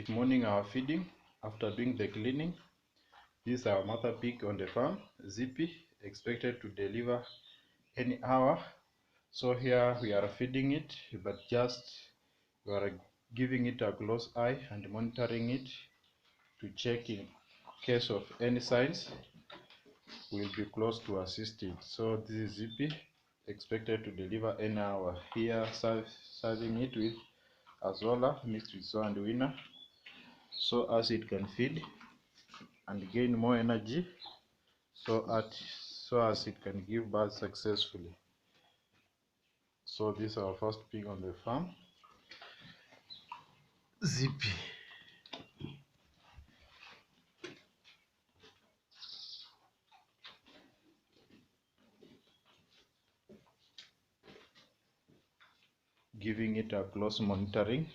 Morning our feeding after doing the cleaning. This is our mother pig on the farm, Zippy, expected to deliver any hour. So here we are feeding it, but just we are giving it a close eye and monitoring it to check in case of any signs. We'll be close to assist it. So this is Zippy, expected to deliver any hour. Here serving it with azola mixed with soy and winner, so as it can feed and gain more energy, so as it can give birth successfully. So this is our first pig on the farm, Zippy. Giving it a close monitoring